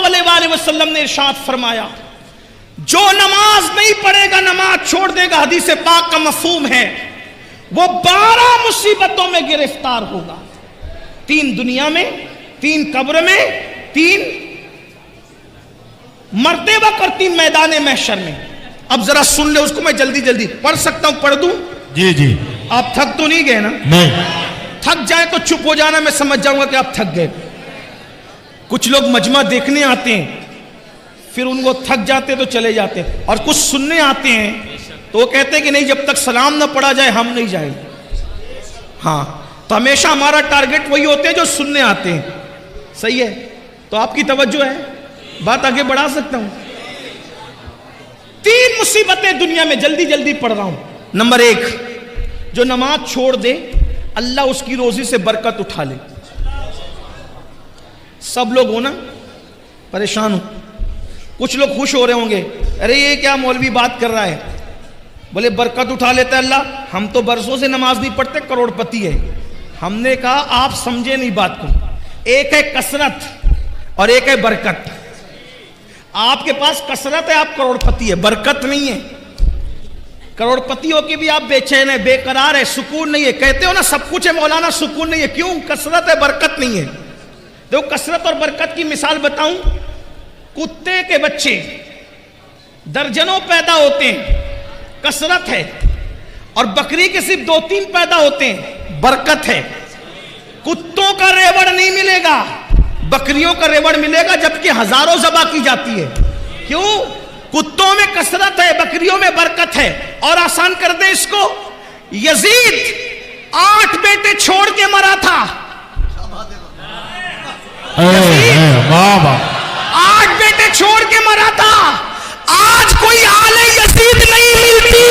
علیہ وآلہ وسلم نے ارشاد فرمایا جو نماز نہیں پڑھے گا نماز چھوڑ دے گا، حدیث پاک کا مفہوم ہے وہ 12 مصیبتوں میں گرفتار ہوگا، 3 دنیا میں، 3 قبر میں، 3 مرتے وقت اور 3 میدان محشر میں۔ اب ذرا سن لے اس کو، میں جلدی جلدی پڑھ سکتا ہوں، پڑھ دوں؟ جی جی۔ آپ تھک تو نہیں گئے نا؟ نہیں۔ تھک جائے تو چپ ہو جانا، میں سمجھ جاؤں گا کہ آپ تھک گئے۔ کچھ لوگ مجمع دیکھنے آتے ہیں پھر ان کو تھک جاتے تو چلے جاتے، اور کچھ سننے آتے ہیں تو وہ کہتے ہیں کہ نہیں جب تک سلام نہ پڑھا جائے ہم نہیں جائیں۔ ہاں تو ہمیشہ ہمارا ٹارگٹ وہی ہوتے ہیں جو سننے آتے ہیں، صحیح ہے؟ تو آپ کی توجہ ہے، بات آگے بڑھا سکتا ہوں۔ 3 مصیبتیں دنیا میں، جلدی جلدی پڑھ رہا ہوں۔ نمبر 1، جو نماز چھوڑ دے اللہ اس کی روزی سے برکت اٹھا لے۔ سب لوگ ہو نا پریشان ہو، کچھ لوگ خوش ہو رہے ہوں گے، ارے یہ کیا مولوی بات کر رہا ہے، بولے برکت اٹھا لیتا ہے اللہ، ہم تو برسوں سے نماز نہیں پڑھتے، کروڑ پتی ہے۔ ہم نے کہا آپ سمجھے نہیں بات کو، ایک ہے کثرت اور ایک ہے برکت۔ آپ کے پاس کثرت ہے، آپ کروڑ پتی ہے، برکت نہیں ہے۔ کروڑ پتی ہو کے بھی آپ بے چین ہے، بے قرار ہے، سکون نہیں ہے۔ کہتے ہو نا سب کچھ ہے مولانا سکون نہیں ہے، کیوں؟ کثرت ہے برکت نہیں ہے۔ دیکھو کثرت اور برکت کی مثال بتاؤں، کتے کے بچے درجنوں پیدا ہوتے ہیں، کثرت ہے، اور بکری کے صرف 2-3 پیدا ہوتے ہیں، برکت ہے۔ کتوں کا ریوڑ نہیں ملے گا، بکریوں کا ریوڑ ملے گا، جبکہ ہزاروں ذبح کی جاتی ہے۔ کیوں؟ کتوں میں کثرت ہے، بکریوں میں برکت ہے۔ اور آسان کر دیں اس کو، یزید 8 بیٹے چھوڑ کے مرا تھا، 8 بیٹے چھوڑ کے مرا تھا۔ آج کوئی آل یزید نہیں ملتی،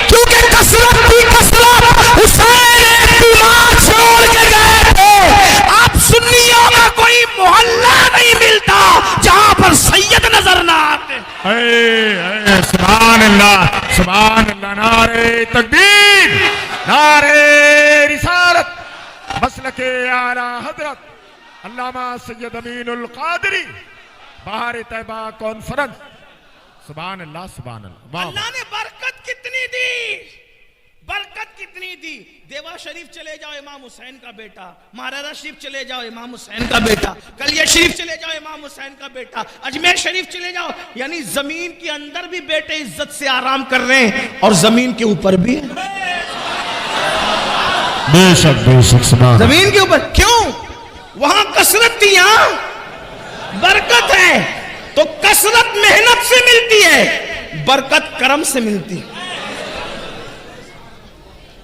کیونکہ کثرت بھی کثرت، حسین ایک بیمار چھوڑ کے گئے تھے۔ آپ سنیوں کا کوئی محلہ نہیں ملتا جہاں پر سید نظر نہ آتے۔ سبحان اللہ، سبحان اللہ، نعرہ تکبیر، نعرہ رسالت، مسلک اعلیٰ حضرت علامہ سید امین القادری، بہار طیبہ کانفرنس۔ سبحان اللہ، سبحان اللہ۔ اللہ نے برکت کتنی دی، برکت کتنی دی۔ دیوا شریف چلے جاؤ امام حسین کا بیٹا، مہارارا شریف چلے جاؤ امام حسین کا بیٹا، کلیہ شریف چلے جاؤ امام حسین کا بیٹا، اجمیر شریف چلے جاؤ، یعنی زمین کے اندر بھی بیٹے عزت سے آرام کر رہے ہیں اور زمین کے اوپر بھی ہیں۔ بے شک بے شک، سبحان اللہ۔ زمین کے اوپر کیوں؟ وہاں کثرت تھی، یہاں برکت ہے۔ تو کثرت محنت سے ملتی ہے، برکت کرم سے ملتی ہے۔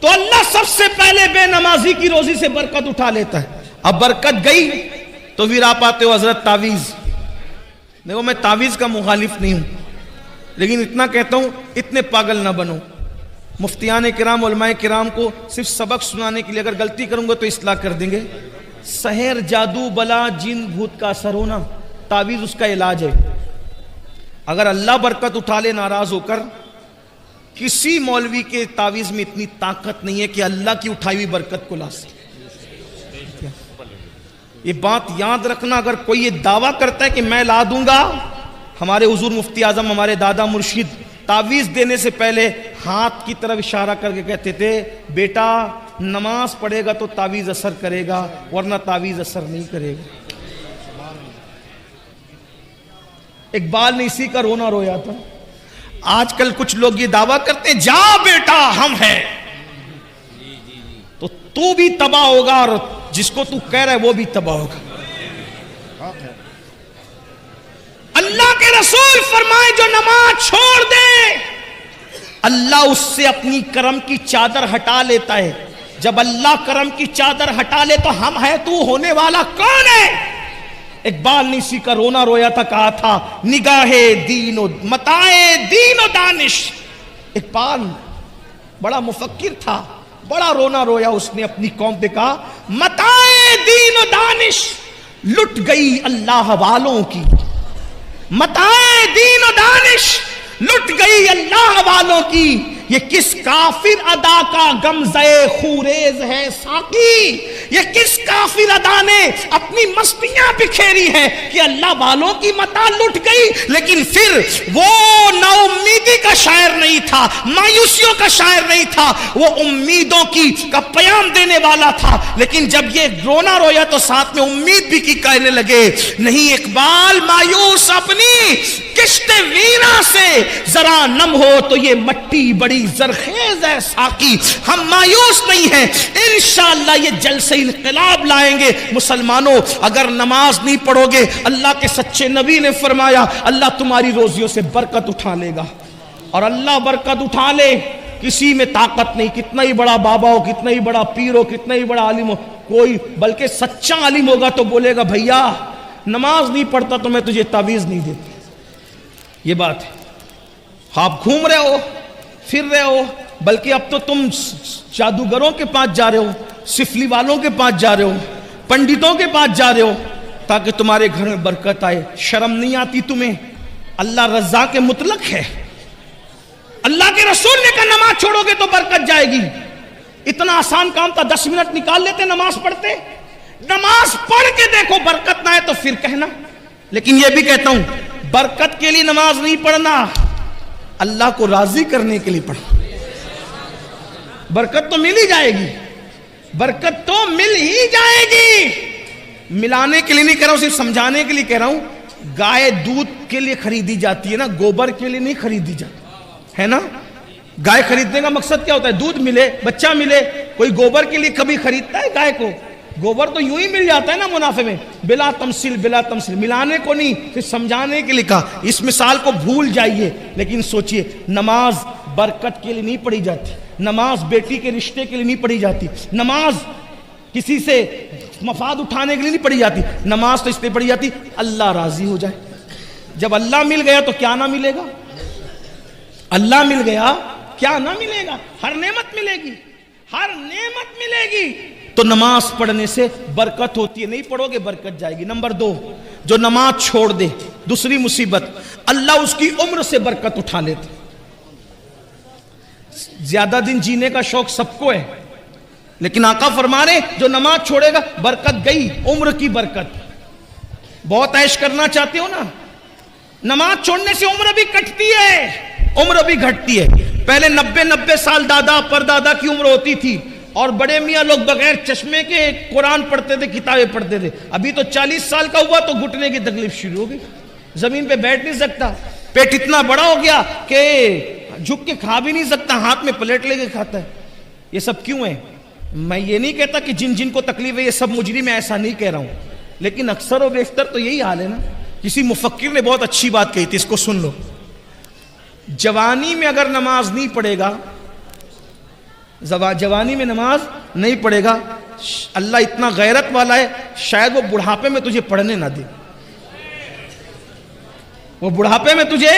تو اللہ سب سے پہلے بے نمازی کی روزی سے برکت اٹھا لیتا ہے۔ اب برکت گئی تو پھر آپ آتے ہو حضرت تعویذ۔ دیکھو میں تعویذ کا مخالف نہیں ہوں، لیکن اتنا کہتا ہوں اتنے پاگل نہ بنو۔ مفتیان کرام، علماء کرام کو صرف سبق سنانے کے لیے اگر غلطی کروں گا تو اصلاح کر دیں گے۔ سحر، جادو، بلا، جن، بھوت کا اثر ہونا، تعویذ اس کا علاج ہے۔ اگر اللہ برکت اٹھا لے ناراض ہو کر، کسی مولوی کے تعویذ میں اتنی طاقت نہیں ہے کہ اللہ کی اٹھائی ہوئی برکت کو لا سکے۔ یہ بات یاد رکھنا، اگر کوئی یہ دعویٰ کرتا ہے کہ میں لا دوں گا، ہمارے حضور مفتی اعظم، ہمارے دادا مرشد تعویذ دینے سے پہلے ہاتھ کی طرف اشارہ کر کے کہتے تھے بیٹا نماز پڑھے گا تو تعویذ اثر کرے گا، ورنہ تعویذ اثر نہیں کرے گا۔ اقبال نے اسی کا رونا رویا تھا۔ آج کل کچھ لوگ یہ دعویٰ کرتے ہیں جا بیٹا ہم ہیں، تو بھی تباہ ہوگا اور جس کو تو کہہ رہا ہے وہ بھی تباہ ہوگا۔ اللہ کے رسول فرمائے جو نماز چھوڑ دے اللہ اس سے اپنی کرم کی چادر ہٹا لیتا ہے۔ جب اللہ کرم کی چادر ہٹا لے تو ہم ہے تو ہونے والا کون ہے؟ اقبال نے اسی کا رونا رویا تھا، کہا تھا نگاہ دین و متاع دین و دانش۔ اقبال بڑا مفکر تھا، بڑا رونا رویا اس نے اپنی قوم پہ، کہا متاع دین و دانش لٹ گئی اللہ والوں کی، متاع دین و دانش لٹ گئی اللہ والوں کی، یہ کس کافر ادا کا غمزہ خوریز ہے ساقی، یہ کس کافر ادا نے اپنی مستیاں بکھیری ہیں کہ اللہ والوں کی متاع لٹ گئی، لیکن پھر وہ نا امیدی کا شاعر نہیں تھا، مایوسیوں کا شاعر نہیں تھا، وہ امیدوں کا پیام دینے والا تھا۔ لیکن جب یہ رونا رویا تو ساتھ میں امید بھی کی کہنے لگے نہیں اقبال مایوس اپنی کشت ویرا سے ذرا نم ہو تو یہ مٹی بڑی زرخیز ہے ساقی، ہم مایوس نہیں ہیں، انشاءاللہ یہ جلسہ انقلاب لائیں گے۔ مسلمانوں اگر نماز نہیں پڑھو گے، اللہ کے سچے نبی نے فرمایا اللہ تمہاری روزیوں سے برکت اٹھا لے گا، اور اللہ برکت اٹھا لے کسی میں طاقت نہیں، کتنا ہی بڑا بابا ہو، کتنا ہی بڑا پیر ہو، کتنا ہی بڑا عالم ہو، کوئی بلکہ سچا عالم ہوگا تو بولے گا بھیا نماز نہیں پڑھتا تو میں تجھے تعویذ نہیں دیتا۔ یہ بات ہے، آپ گھوم رہے ہو پھر رہے ہو، بلکہ اب تو تم جادوگروں کے پاس جا رہے ہو، سفلی والوں کے پاس جا رہے ہو، پنڈتوں کے پاس جا رہے ہو تاکہ تمہارے گھر میں برکت آئے۔ شرم نہیں آتی تمہیں؟ اللہ رزاق مطلق ہے، اللہ کے رسول نے کہا نماز چھوڑو گے تو برکت جائے گی۔ اتنا آسان کام تھا، 10 منٹ نکال لیتے نماز پڑھتے۔ نماز پڑھ کے دیکھو برکت نہ آئے تو پھر کہنا۔ لیکن یہ بھی کہتا ہوں برکت کے لیے نماز نہیں پڑھنا، اللہ کو راضی کرنے کے لیے پڑھنا۔ برکت تو مل ہی جائے گی، برکت تو مل ہی جائے گی۔ ملانے کے لیے نہیں کہہ رہا ہوں، صرف سمجھانے کے لیے کہہ رہا ہوں۔ گائے دودھ کے لیے خریدی جاتی ہے نا، گوبر کے لیے نہیں خریدی جاتی ہے نا۔ گائے خریدنے کا مقصد کیا ہوتا ہے؟ دودھ ملے، بچہ ملے۔ کوئی گوبر کے لیے کبھی خریدتا ہے گائے کو؟ گوبر تو یوں ہی مل جاتا ہے نا منافع میں، بلا تمثیل بلا تمثیل، ملانے کو نہیں، صرف سمجھانے کے لیے کہا۔ اس مثال کو بھول جائیے، لیکن سوچئے نماز برکت کے لیے نہیں پڑھی جاتی، نماز بیٹی کے رشتے کے لیے نہیں پڑھی جاتی، نماز کسی سے مفاد اٹھانے کے لیے نہیں پڑھی جاتی، نماز تو اس لیے پڑھی جاتی اللہ راضی ہو جائے۔ جب اللہ مل گیا تو کیا نہ ملے گا؟ اللہ مل گیا کیا نہ ملے گا؟ ہر نعمت ملے گی، ہر نعمت ملے گی۔ تو نماز پڑھنے سے برکت ہوتی ہے، نہیں پڑھو گے برکت جائے گی۔ نمبر 2، جو نماز چھوڑ دے، دوسری مصیبت، اللہ اس کی عمر سے برکت اٹھا لیتے۔ زیادہ دن جینے کا شوق سب کو ہے، لیکن آقا فرما رہے جو نماز چھوڑے گا برکت گئی، عمر کی برکت۔ بہت عیش کرنا چاہتے ہو نا، نماز چھوڑنے سے عمر بھی کٹتی ہے، عمر بھی گھٹتی ہے۔ پہلے 90 سال دادا پر دادا کی عمر ہوتی تھی، اور بڑے میاں لوگ بغیر چشمے کے قرآن پڑھتے تھے، کتابیں پڑھتے تھے۔ ابھی تو 40 سال کا ہوا تو گھٹنے کی تکلیف شروع ہو گئی، زمین پہ بیٹھ نہیں سکتا، پیٹ اتنا بڑا ہو گیا کہ جھک کے کھا بھی نہیں سکتا، ہاتھ میں پلیٹ لے کے کھاتا ہے۔ یہ سب کیوں ہے؟ میں یہ نہیں کہتا کہ جن جن کو تکلیف ہے یہ سب مجرم، ایسا نہیں کہہ رہا ہوں، لیکن اکثر و بیشتر تو یہی حال ہے نا۔ کسی مفکر نے بہت اچھی بات کہی تھی، اس کو سن لو۔ جوانی میں اگر نماز نہیں پڑھے گا، جوانی میں نماز نہیں پڑھے گا، اللہ اتنا غیرت والا ہے شاید وہ بڑھاپے میں تجھے پڑھنے نہ دے، وہ بڑھاپے میں تجھے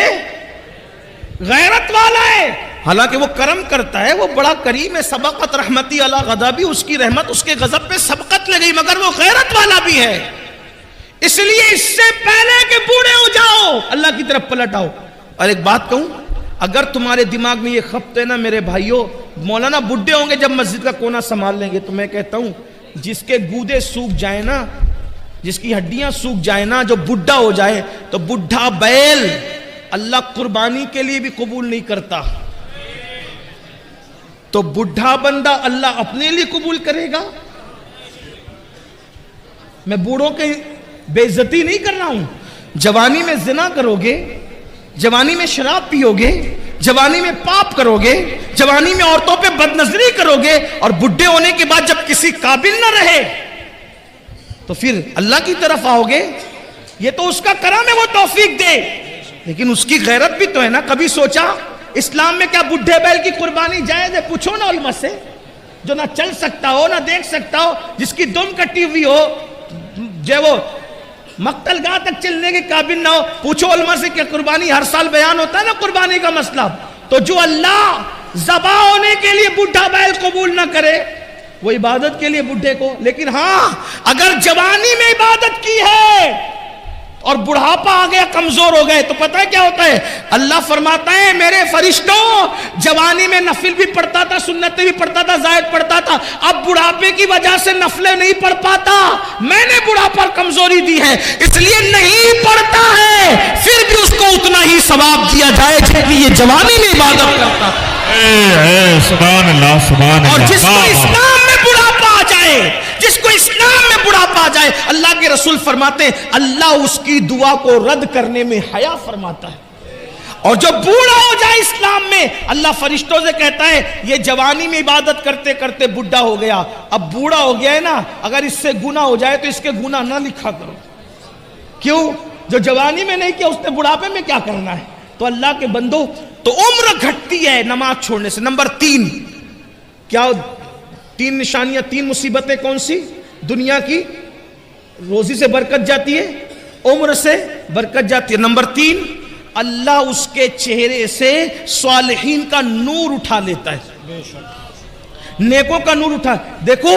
غیرت والا ہے، حالانکہ وہ کرم کرتا ہے، وہ بڑا کریم ہے۔ سبقت رحمتی علی غضبی، اس کی رحمت اس کے غضب پہ سبقت لگئی، مگر وہ غیرت والا بھی ہے۔ اس لیے اس سے پہلے کہ بوڑھے ہو جاؤ اللہ کی طرف پلٹ آؤ۔ اور ایک بات کہوں، اگر تمہارے دماغ میں یہ خبط ہے نا میرے بھائیوں، مولانا بڈھے ہوں گے جب مسجد کا کونا سنبھال لیں گے، تو میں کہتا ہوں جس کے گودے سوکھ جائیں نا، جس کی ہڈیاں سوکھ جائیں نا، جو بڈھا ہو جائے تو بڈھا بیل اللہ قربانی کے لیے بھی قبول نہیں کرتا، تو بڈھا بندہ اللہ اپنے لیے قبول کرے گا۔ میں بوڑھوں کی بے عزتی نہیں کر رہا ہوں۔ جوانی میں زنا کرو گے، جوانی میں شراب پیو گے، جوانی میں پاپ کرو گے، جوانی میں عورتوں پہ بد نظری کرو گے، اور بڈھے ہونے کے بعد جب کسی قابل نہ رہے تو پھر اللہ کی طرف آؤ گے۔ یہ تو اس کا کرم ہے، وہ توفیق دے، لیکن اس کی غیرت بھی تو ہے نا۔ کبھی سوچا اسلام میں کیا بڈھے بیل کی قربانی جائز ہے؟ پوچھو نا علماء سے، جو نہ چل سکتا ہو نہ دیکھ سکتا ہو، جس کی دم کٹی ہوئی ہو، جو وہ مقتل گاہ تک چلنے کے قابل نہ ہو، پوچھو علماء سے کیا قربانی ہر سال بیان ہوتا ہے نا قربانی کا مسئلہ؟ تو جو اللہ ذبح ہونے کے لیے بڈھا بیل قبول نہ کرے، وہ عبادت کے لیے بڈھے کو، لیکن ہاں اگر جوانی میں عبادت کی ہے اور بڑھاپا آ گیا, کمزور ہو گئے, تو پتہ ہے کیا ہوتا ہے؟ اللہ فرماتا ہے میرے فرشتوں, جوانی میں نفل بھی پڑھتا تھا, سنتیں بھی پڑھتا تھا, زائد پڑھتا تھا, اب بڑھاپے کی وجہ سے نفلیں نہیں پڑھ پاتا, میں نے بڑھاپا کمزوری دی ہے, اس لیے نہیں پڑھتا ہے, پھر بھی اس کو اتنا ہی ثواب دیا جائے جتنی یہ جوانی میں عبادت کرتا تھا. سبحان اللہ, سبحان اللہ. اور جس کو اسلام میں بڑھاپا آ جائے, جس کو اسلام میں بڑھاپا آ جائے, اللہ کے رسول فرماتے ہیں اللہ اس کی دعا کو رد کرنے میں حیا فرماتا ہے. اور جو بوڑھا ہو جائے اسلام میں, اللہ فرشتوں سے کہتا ہے یہ جوانی میں عبادت کرتے کرتے بڈھا ہو گیا, اب بوڑھا ہو گیا ہے نا, اگر اس سے گناہ ہو جائے تو اس کے گناہ نہ لکھا کرو. کیوں؟ جو جوانی میں نہیں کیا اس نے بڑھاپے میں کیا کرنا ہے. تو اللہ کے بندو, تو عمر گھٹتی ہے نماز چھوڑنے سے. نمبر 3, کیا 3 نشانیاں, 3 مصیبتیں کون سی؟ دنیا کی, روزی سے برکت جاتی ہے, عمر سے برکت جاتی ہے. نمبر 3, اللہ اس کے چہرے سے صالحین کا نور اٹھا لیتا ہے, نیکوں کا نور اٹھا. دیکھو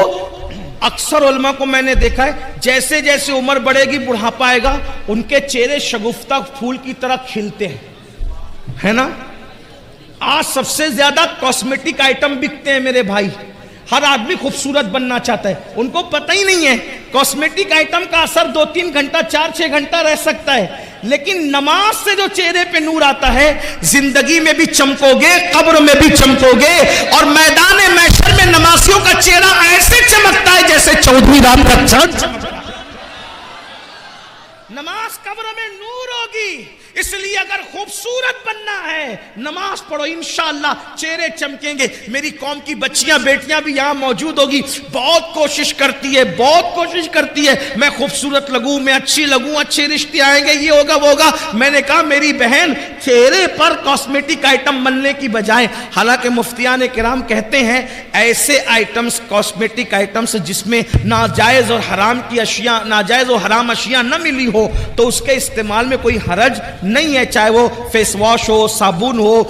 اکثر علماء کو میں نے دیکھا ہے, جیسے جیسے عمر بڑھے گی, بڑھاپا آئے گا, ان کے چہرے شگفتہ پھول کی طرح کھلتے ہیں, ہے نا. آج سب سے زیادہ کاسمیٹک آئٹم بکتے ہیں میرے بھائی, ہر آدمی خوبصورت بننا چاہتا ہے, ان کو پتہ ہی نہیں ہے کاسمیٹک آئٹم کا اثر 2-3 گھنٹہ 4-6 گھنٹہ رہ سکتا ہے, لیکن نماز سے جو چہرے پہ نور آتا ہے, زندگی میں بھی چمکو گے, قبر میں بھی چمکو گے, اور میدان محشر میں نمازیوں کا چہرہ ایسے چمکتا ہے جیسے چودھویں رات کا چاند چمکتا ہے. نماز قبر میں نور ہوگی, اس لیے اگر خوبصورت بننا ہے نماز پڑھو, انشاءاللہ چہرے چمکیں گے. میری قوم کی بچیاں بیٹیاں بھی یہاں موجود ہوگی, بہت کوشش کرتی ہے, بہت کوشش کرتی ہے, میں خوبصورت لگوں, میں اچھی لگوں, اچھے رشتے آئیں گے, یہ ہوگا وہ ہوگا. میں نے کہا میری بہن چہرے پر کاسمیٹک آئٹم بننے کی بجائے, حالانکہ مفتیان کرام کہتے ہیں ایسے آئٹمز, کاسمیٹک آئٹمز جس میں ناجائز اور حرام کی اشیاء, ناجائز اور حرام اشیاء نہ ملی ہو, تو اس کے استعمال میں کوئی حرج نہیں ہے, چاہے وہ فیس واش ہو, صابن ہو,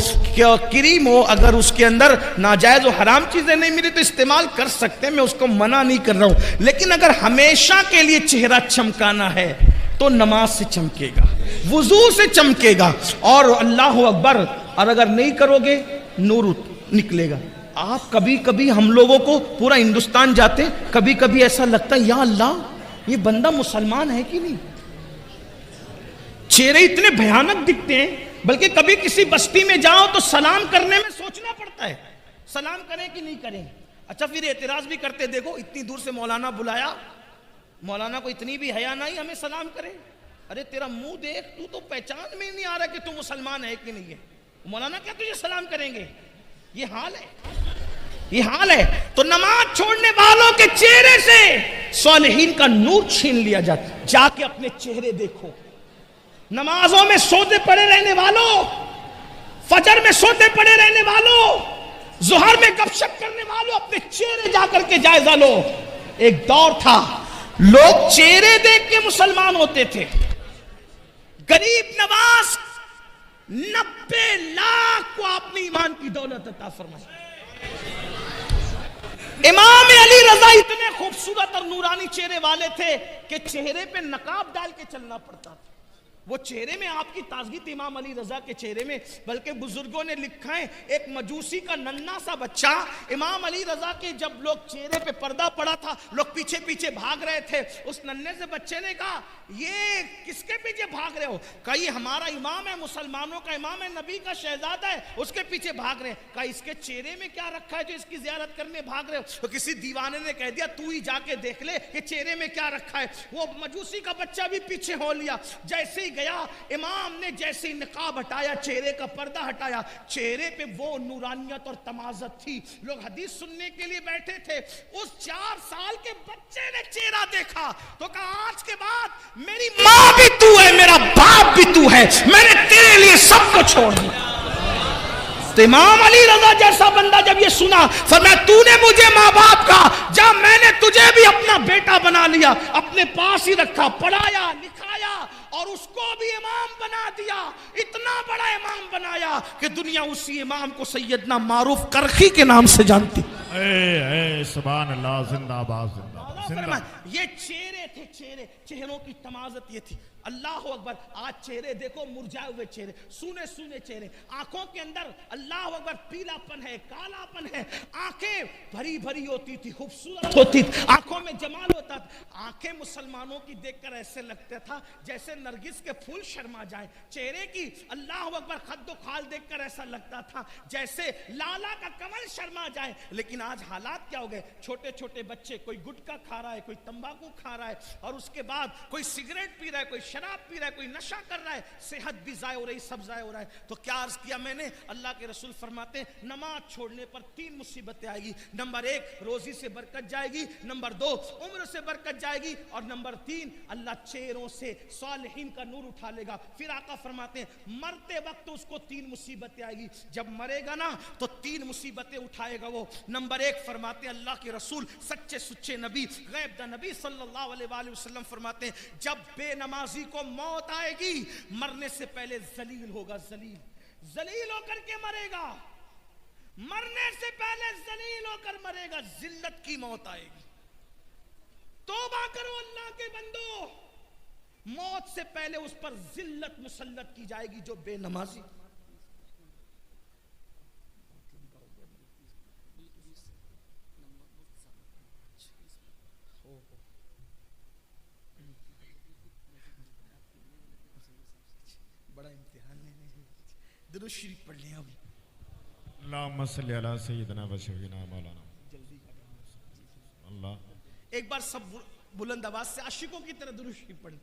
کریم ہو, اگر اس کے اندر ناجائز و حرام چیزیں نہیں ملی تو استعمال کر سکتے ہیں, میں اس کو منع نہیں کر رہا ہوں. لیکن اگر ہمیشہ کے لیے چہرہ چمکانا ہے تو نماز سے چمکے گا, وضو سے چمکے گا, اور اللہ اکبر, اور اگر نہیں کرو گے نور نکلے گا. آپ کبھی کبھی ہم لوگوں کو پورا ہندوستان جاتے, کبھی کبھی ایسا لگتا ہے یا اللہ یہ بندہ مسلمان ہے کہ نہیں, چہرے اتنے بھیانک دکھتے ہیں. بلکہ کبھی کسی بستی میں جاؤ تو سلام کرنے میں سوچنا پڑتا ہے, سلام کریں کہ نہیں کریں. اچھا پھر اعتراض بھی کرتے, دیکھو اتنی دور سے مولانا بلایا, مولانا کو اتنی بھی حیا نہیں ہمیں سلام کرے. ارے تیرا منہ دیکھ, تو پہچان میں نہیں آ رہا کہ تو مسلمان ہے کہ نہیں ہے, مولانا کیا تجھے سلام کریں گے. یہ حال ہے, یہ حال ہے. تو نماز چھوڑنے والوں کے چہرے سے صالحین کا نور چھین لیا جاتا. جا کے اپنے چہرے دیکھو. نمازوں میں سوتے پڑے رہنے والوں, فجر میں سوتے پڑے رہنے والوں, ظہر میں گپ شپ کرنے والوں, اپنے چہرے جا کر کے جائزہ لو. ایک دور تھا لوگ چہرے دیکھ کے مسلمان ہوتے تھے. غریب نواز 90 لاکھ کو آپ نے ایمان کی دولت عطا فرمائی. امام علی رضا اتنے خوبصورت اور نورانی چہرے والے تھے کہ چہرے پہ نقاب ڈال کے چلنا پڑتا تھا. وہ چہرے میں آپ کی تازگی تھی امام علی رضا کے چہرے میں. بلکہ بزرگوں نے لکھا ہے ایک مجوسی کا ننھا سا بچہ امام علی رضا کے جب لوگ چہرے پہ پردہ پڑا تھا, لوگ پیچھے پیچھے بھاگ رہے تھے. اس ننھے سے بچے نے کہا یہ کس کے پیچھے بھاگ رہے ہو؟ کہا یہ ہمارا امام ہے, مسلمانوں کا امام ہے, نبی کا شہزادہ ہے, اس کے پیچھے بھاگ رہے ہیں. کہا اس کے چہرے میں کیا رکھا ہے جو اس کی زیارت کرنے بھاگ رہے ہو؟ تو کسی دیوانے نے کہہ دیا تو ہی جا کے دیکھ لے کہ چہرے میں کیا رکھا ہے. وہ مجوسی کا بچہ بھی پیچھے ہو لیا. جیسے ہی گیا, امام نے جیسے ہی نقاب ہٹایا, چہرے کا پردہ ہٹایا, چہرے پہ وہ نورانیت اور تمازت تھی. لوگ حدیث سننے کے لیے بیٹھے تھے. اس 4 سال کے بچے نے چہرہ دیکھا تو کہا آج کے بعد میری ماں بھی تو ہے, میرا باپ بھی تو ہے, میں نے تیرے لیے سب کو چھوڑ دیا. تو امام علی رضا جیسا بندہ جب یہ سنا, فرمایا تو نے مجھے ماں باپ کا, جب میں نے تجھے بھی اپنا بیٹا بنا لیا, اپنے پاس ہی رکھا, پڑھایا لکھایا اور اس کو بھی امام بنا دیا. اتنا بڑا امام بنایا کہ دنیا اسی امام کو سیدنا معروف کرخی کے نام سے جانتی. سبحان اللہ, زندہ باد, زندہ باد. یہ چہرے تھے, چہروں کی تمازت یہ تھی. اللہ اکبر. آج چہرے دیکھو مرجھائے ہوئے چہرے, سونے سونے چہرے, آنکھوں کے اندر اللہ اکبر پیلا پن ہے, کالا پن ہے, آنکھیں بھری بھری ہوتی تھی, خوبصورت ہوتی تھی, آنکھوں میں جمال ہوتا تھا. آنکھیں مسلمانوں کی دیکھ کر ایسے لگتا تھا جیسے نرگس کے پھول شرما جائیں. چہرے کی اللہ اکبر خد و خال دیکھ کر ایسا لگتا تھا جیسے لالا کا کمل شرما جائے. لیکن آج حالات کیا ہو گئے, چھوٹے چھوٹے بچے, کوئی گٹکا کھا رہا ہے, کوئی تمباکو کھا رہا ہے, اور اس کے بعد کوئی سگریٹ پی رہا ہے, کوئی شراب پی رہا ہے, کوئی نشہ کر رہا ہے, صحت بھی ضائع ہو رہی, سب ضائع ہو رہا ہے. تو کیا عرض کیا میں نے, اللہ کے رسول فرماتے ہیں نماز چھوڑنے پر 3 مصیبتیں آئے گی. نمبر 1 روزی سے برکت جائے گی, نمبر 2 عمر سے برکت جائے گی, اور نمبر 3 اللہ چہروں سے صالحین کا نور اٹھا لے گا. پھر آقا فرماتے ہیں مرتے وقت اس کو 3 مصیبتیں آئے گی. جب مرے گا نا تو 3 مصیبتیں اٹھائے گا وہ. نمبر 1 فرماتے ہیں اللہ کے رسول سچے سچے نبی غیب دا نبی صلی اللہ علیہ وآلہ وسلم فرماتے ہیں جب بے نمازی کو موت آئے گی مرنے سے پہلے ذلیل ہوگا. ذلیل ہو کر کے مرے گا, مرنے سے پہلے ذلیل ہو کر مرے گا, ذلت کی موت آئے گی. توبہ کرو اللہ کے بندو, موت سے پہلے اس پر ذلت مسلط کی جائے گی جو بے نمازی. بڑا امتحان ہے, درود شریف پڑھ لیں. ابھی اللہم صلی علی سیدنا و شفیعنا مولانا اللہ. ایک بار سب بلند آواز سے عاشقوں کی طرح درود شریف پڑھیں.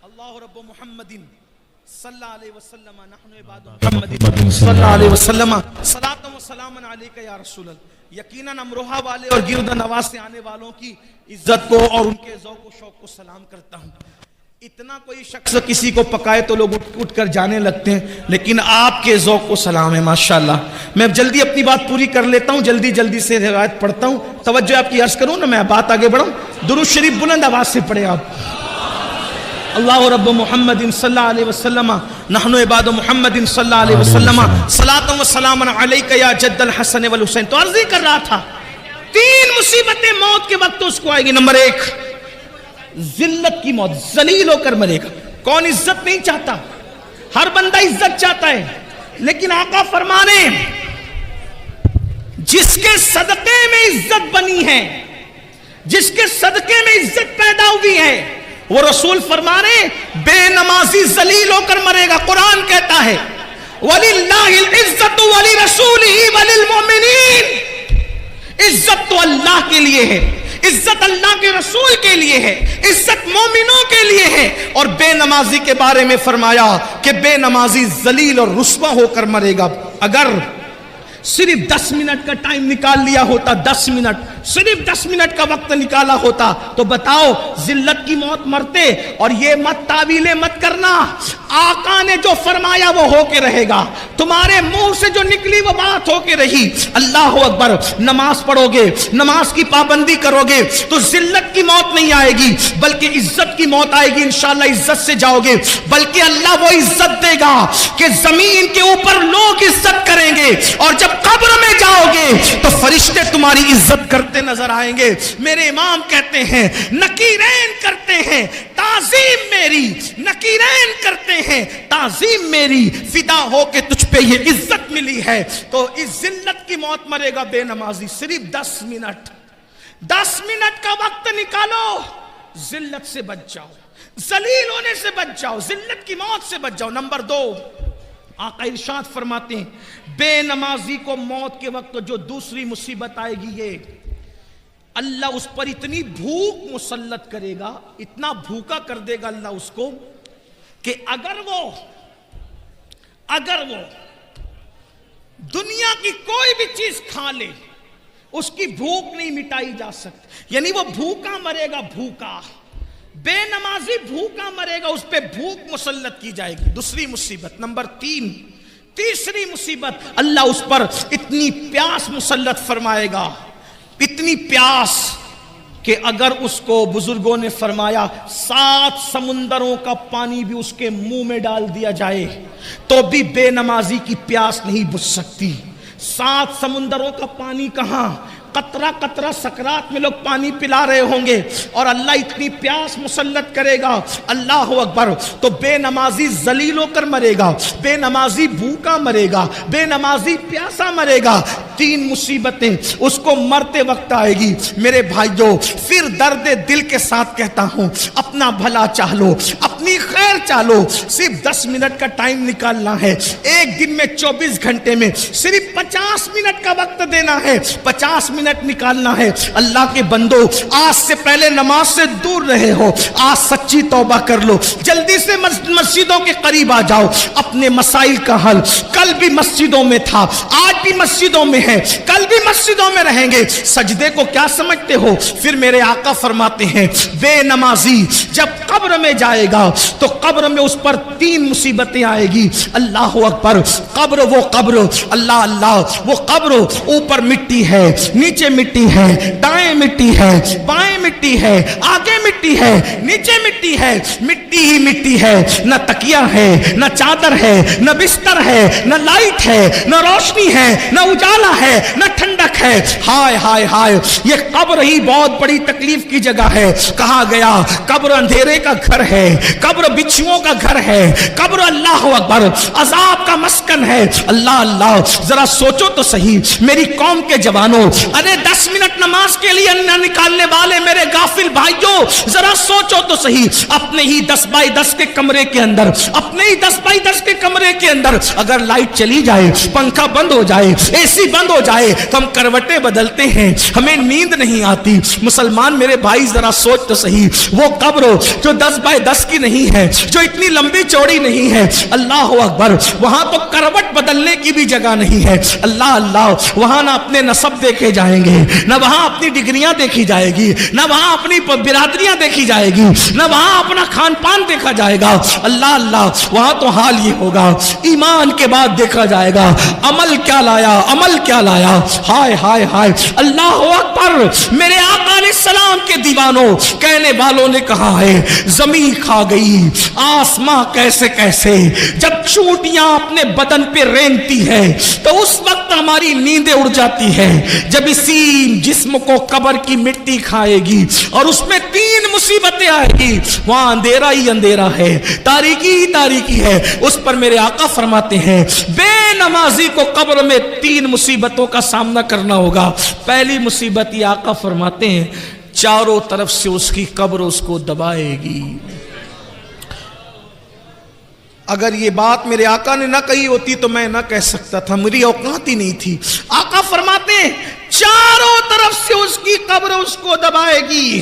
اللہ رب محمد صلی اللہ علیہ وسلم نحن عباد محمد صلی اللہ علیہ وسلم صلاۃ و سلام علیک یا رسول اللہ. یقیناً امروہہ والے اور گرد نواز سے آنے والوں کی عزت کو اور ان کے ذوق و شوق کو سلام کرتا ہوں. اتنا کوئی شخص کسی کو پکائے تو لوگ اٹھ کر جانے لگتے ہیں, لیکن آپ کے ذوق کو سلام ہے ماشاءاللہ. میں جلدی اپنی بات پوری کر لیتا ہوں, جلدی سے روایت پڑھتا ہوں. توجہ آپ کی عرض کروں نا, میں بات آگے بڑھاؤں. درود شریف بلند آواز سے پڑھے آپ. اللہ رب محمد صلی اللہ علیہ وسلم نحن عباد محمد صلی اللہ علیہ وسلم صلاۃ و سلام علیک یا جد الحسن والحسین. تو عرض ہی کر رہا تھا 3 مصیبتیں موت کے وقت اس کو آئے گی. نمبر 1 ذلت کی موت, ذلیل ہو کر مرے گا. کون عزت نہیں چاہتا؟ ہر بندہ عزت چاہتا ہے, لیکن آقا فرمانے جس کے صدقے میں عزت بنی ہے, جس کے صدقے میں عزت پیدا ہوئی ہے, وہ رسول فرمانے بے نمازی ذلیل ہو کر مرے گا. قرآن کہتا ہے وَلِلَّهِ الْعِزَّةُ وَلِرَسُولِهِ وَلِلْمُؤْمِنِينَ. عزت تو اللہ کے لیے ہے, عزت اللہ کے رسول کے لیے ہے, عزت مومنوں کے لیے ہے. اور بے نمازی کے بارے میں فرمایا کہ بے نمازی ذلیل اور رسوا ہو کر مرے گا. اگر صرف 10 منٹ کا ٹائم نکال لیا ہوتا, 10 منٹ, صرف 10 منٹ کا وقت نکالا ہوتا تو بتاؤ ذلت کی موت مرتے. اور یہ مت تعویلیں مت کرنا, آقا نے جو فرمایا وہ ہو کے رہے گا. تمہارے منہ سے جو نکلی وہ بات ہو کے رہی. اللہ اکبر. نماز پڑھو گے, نماز کی پابندی کرو گے تو ذلت کی موت نہیں آئے گی بلکہ عزت کی موت آئے گی. انشاءاللہ عزت سے جاؤ گے, بلکہ اللہ وہ عزت دے گا کہ زمین کے اوپر لوگ عزت کریں گے, اور جب قبر میں جاؤ گے تو فرشتے تمہاری عزت کرتے نظر آئیں گے. میرے امام کہتے ہیں نکیرین کرتے ہیں تعظیم میری, نکیرین کرتے ہیں تعظیم میری, فدا ہو کے تجھ پہ یہ عزت ملی ہے. تو اس ذلت کی موت مرے گا بے نمازی. صرف 10 منٹ کا وقت نکالو, ذلت سے بچ جاؤ, ذلیل ہونے سے بچ جاؤ, ذلت کی موت سے بچ جاؤ. نمبر 2 آقا ارشاد فرماتے ہیں بے نمازی کو موت کے وقت جو دوسری مصیبت آئے گی, یہ اللہ اس پر اتنی بھوک مسلط کرے گا, اتنا بھوکا کر دے گا اللہ اس کو کہ اگر وہ دنیا کی کوئی بھی چیز کھا لے اس کی بھوک نہیں مٹائی جا سکتی. یعنی وہ بھوکا مرے گا, بھوکا. بے نمازی بھوکا مرے گا, اس پہ بھوک مسلط کی جائے گی. دوسری مصیبت. نمبر 3 تیسری مصیبت, اللہ اس پر اتنی پیاس مسلط فرمائے گا, اتنی پیاس کہ اگر اس کو بزرگوں نے فرمایا 7 سمندروں کا پانی بھی اس کے منہ میں ڈال دیا جائے تو بھی بے نمازی کی پیاس نہیں بجھ سکتی. 7 سمندروں کا پانی کہاں, قطرہ قطرہ سکرات میں لوگ پانی پلا رہے ہوں گے اور اللہ اتنی پیاس مسلط کرے گا، اللہ اکبر، تو بے نمازی ذلیل ہو کر مرے گا، بے نمازی بھوکا مرے گا، بے نمازی پیاسا مرے گا، 3 مصیبتیں اس کو مرتے وقت آئے گی۔ میرے بھائیوں، پھر درد دل کے ساتھ کہتا ہوں، اپنا بھلا چاہ لو، اپنی خیر چاہ لو، صرف 10 منٹ کا ٹائم نکالنا ہے، ایک دن میں 24 گھنٹے میں صرف 50 منٹ کا وقت دینا ہے، 50 منٹ نکالنا ہے۔ اللہ کے بندو، آج سے پہلے نماز سے دور رہے ہو، آج سچی توبہ کر لو، جلدی سے مسجدوں کے قریب آ جاؤ، اپنے مسائل کا حل۔ کل بھی مسجدوں میں تھا، آج بھی مسجدوں میں ہے، کل بھی مسجدوں میں رہیں گے۔ سجدے کو کیا سمجھتے ہو؟ پھر میرے آقا فرماتے ہیں، بے نمازی جب قبر میں جائے گا تو قبر میں اس پر 3 مصیبتیں آئے گی۔ اللہ اکبر، قبر، وہ قبر، اللہ اللہ، وہ قبر، اوپر مٹی ہے، نیچے مٹی ہے، دائیں مٹی ہے، بائیں مٹی ہے، آگے مٹی ہے، نیچے مٹی ہے، مٹی ہی مٹی ہے، نہ تکیہ ہے، نہ چادر ہے، نہ بستر ہے، نہ لائٹ ہے، نہ روشنی ہے، نہ اجالا ہے، نہ ٹھنڈک ہے۔ ہائے ہائے ہائے، یہ قبر ہی بہت بڑی تکلیف کی جگہ ہے۔ کہا گیا قبر اندھیرے کا گھر ہے، قبر بچھوؤں کا گھر ہے، قبر اللہ اکبر عذاب کا مسکن ہے۔ اللہ اللہ، ذرا سوچو تو صحیح میری قوم کے جوانوں، ارے 10 منٹ نماز کے لیے نہ نکالنے والے میرے غافل بھائیوں، ذرا سوچو تو صحیح، اپنے ہی 10 بائی 10 کے کمرے کے اندر، اپنے ہی 10 بائی 10 کے کمرے کے اندر اگر لائٹ چلی جائے، پنکھا بند ہو جائے، اے سی بند ہو جائے تو ہم کروٹیں بدلتے ہیں، ہمیں نیند نہیں آتی۔ مسلمان میرے بھائی ذرا سوچ تو صحیح، وہ قبر جو 10 بائی 10 کی نہیں ہے، جو اتنی لمبی چوڑی نہیں ہے، اللہ اکبر، وہاں تو کروٹ بدلنے کی بھی جگہ نہیں ہے۔ اللہ اللہ، وہاں نہ اپنے نسب دیکھے جائیں گے، نہ وہاں اپنی ڈگریاں دیکھی جائے گی، نہ وہاں اپنی برادریاں دیکھی جائے گی، نہ وہاں اپنا کھان پان دیکھا جائے گا۔ اللہ اللہ، وہاں تو حال یہ ہوگا، ایمان کے بعد دیکھا جائے گا عمل کیا لایا، عمل کیا لایا۔ ہائے ہائے ہائے، اللہ اکبر، میرے آقا علیہ السلام کے دیوانوں، کہنے والوں نے کہا ہے زمین کھا گئی آسماں کیسے کیسے، جب چونٹیاں اپنے بدن پہ رینگتی ہے تو اس وقت ہماری نیندیں اڑ جاتی ہے۔ جب اسی جسم کو قبر کی مٹی کھائے گی اور اس میں 3 مصیبتیں آئے گی، وہاں اندھیرا ہی اندھیرا ہے، تاریکی ہی تاریکی ہے۔ اس پر میرے آقا فرماتے ہیں بے نمازی کو قبر میں 3 مصیبتوں کا سامنا کرنا ہوگا۔ پہلی مصیبت یہ آقا فرماتے ہیں، چاروں طرف سے اس کی قبر اس کو دبائے گی۔ اگر یہ بات میرے آقا نے نہ کہی ہوتی تو میں نہ کہہ سکتا تھا، میری اوقات ہی نہیں تھی۔ آقا فرماتے ہیں چاروں طرف سے اس کی قبر اس کو دبائے گی،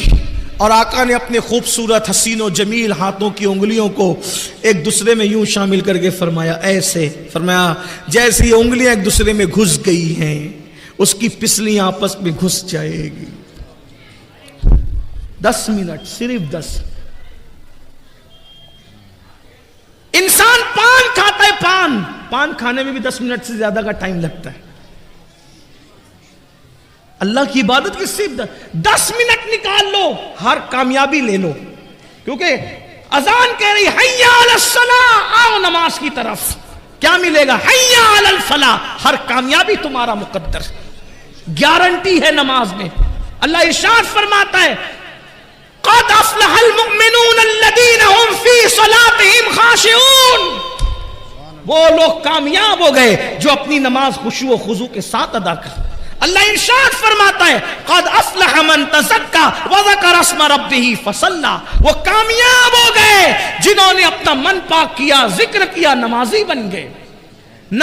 اور آقا نے اپنے خوبصورت حسین و جمیل ہاتھوں کی انگلیوں کو ایک دوسرے میں یوں شامل کر کے فرمایا، ایسے فرمایا جیسے یہ انگلیاں ایک دوسرے میں گھس گئی ہیں، اس کی پسلیاں آپس میں گھس جائے گی۔ 10 منٹ، صرف 10۔ انسان پان کھاتا ہے، پان کھانے میں بھی 10 منٹ سے زیادہ کا ٹائم لگتا ہے۔ اللہ کی عبادت کی صرف 10 منٹ نکال لو، ہر کامیابی لے لو، کیونکہ اذان کہہ رہی حی علی الصلاۃ، آؤ نماز کی طرف، کیا ملے گا؟ حی علی الفلاح، ہر کامیابی تمہارا مقدر، گارنٹی ہے نماز میں۔ اللہ ارشاد فرماتا ہے قد افلح المؤمنون الذین هم فی صلاتهم خاشعون، وہ لوگ کامیاب ہو گئے جو اپنی نماز خشوع و خضوع کے ساتھ ادا کرتے۔ اللہ ارشاد فرماتا ہے قد افلح من تزکا وذکر اسم ربہ فصلی، وہ کامیاب ہو گئے جنہوں نے اپنا من پاک کیا، ذکر کیا، نمازی بن گئے۔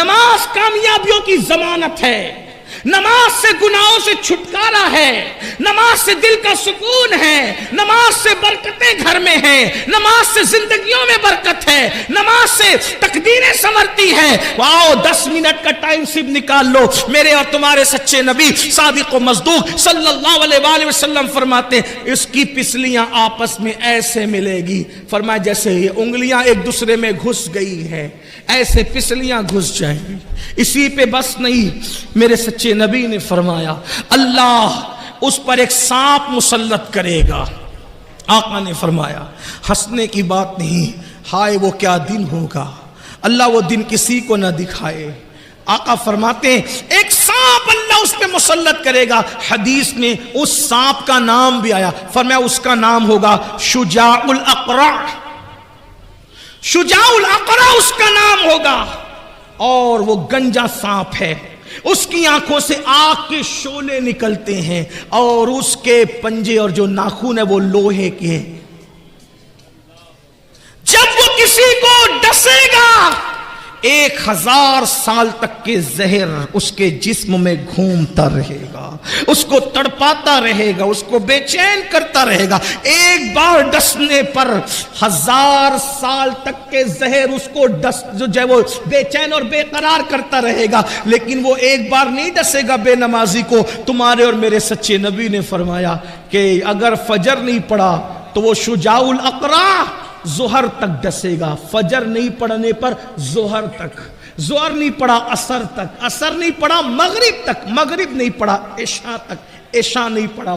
نماز کامیابیوں کی ضمانت ہے، نماز سے گناہوں سے چھٹکارا ہے، نماز سے دل کا سکون ہے، نماز سے برکتیں گھر میں ہیں، نماز سے زندگیوں میں برکت ہے، نماز سے تقدیریں سنورتی ہیں۔ واؤ، 10 منٹ کا ٹائم صرف نکال لو۔ میرے اور تمہارے سچے نبی صادق و مصدوق صلی اللہ علیہ وآلہ وسلم فرماتے ہیں اس کی پسلیاں آپس میں ایسے ملے گی، فرمایا جیسے یہ انگلیاں ایک دوسرے میں گھس گئی ہیں، ایسے پسلیاں گھس جائیں گی۔ اسی پہ بس نہیں، میرے سچے نبی نے فرمایا اللہ اس پر ایک سانپ مسلط کرے گا۔ آقا نے فرمایا ہنسنے کی بات نہیں، ہائے وہ کیا دن ہوگا، اللہ وہ دن کسی کو نہ دکھائے۔ آقا فرماتے ہیں ایک سانپ اللہ اس پہ مسلط کرے گا. حدیث میں اس سانپ کا نام بھی آیا, فرمایا اس کا نام ہوگا شجاع الاقرع. شجاع الاقرع اس کا نام ہوگا, اور وہ گنجا سانپ ہے. اس کی آنکھوں سے آگ کے شعلے نکلتے ہیں, اور اس کے پنجے اور جو ناخن ہے وہ لوہے کے. جب وہ کسی کو ڈسے گا 1000 سال تک کے زہر اس کے جسم میں گھومتا رہے گا, اس کو تڑپاتا رہے گا, اس کو بے چین کرتا رہے گا. ایک بار ڈسنے پر 1000 سال تک کے زہر اس کو جو ہے وہ بے چین اور بے قرار کرتا رہے گا. لیکن وہ ایک بار نہیں ڈسے گا بے نمازی کو. تمہارے اور میرے سچے نبی نے فرمایا کہ اگر فجر نہیں پڑا تو وہ شجاع الاقرع ظہر تک ڈسے گا. فجر نہیں پڑھنے پر ظہر تک, ظہر نہیں پڑھا عصر تک, عصر نہیں پڑھا مغرب تک, مغرب نہیں پڑھا عشاء تک, عشاء نہیں پڑھا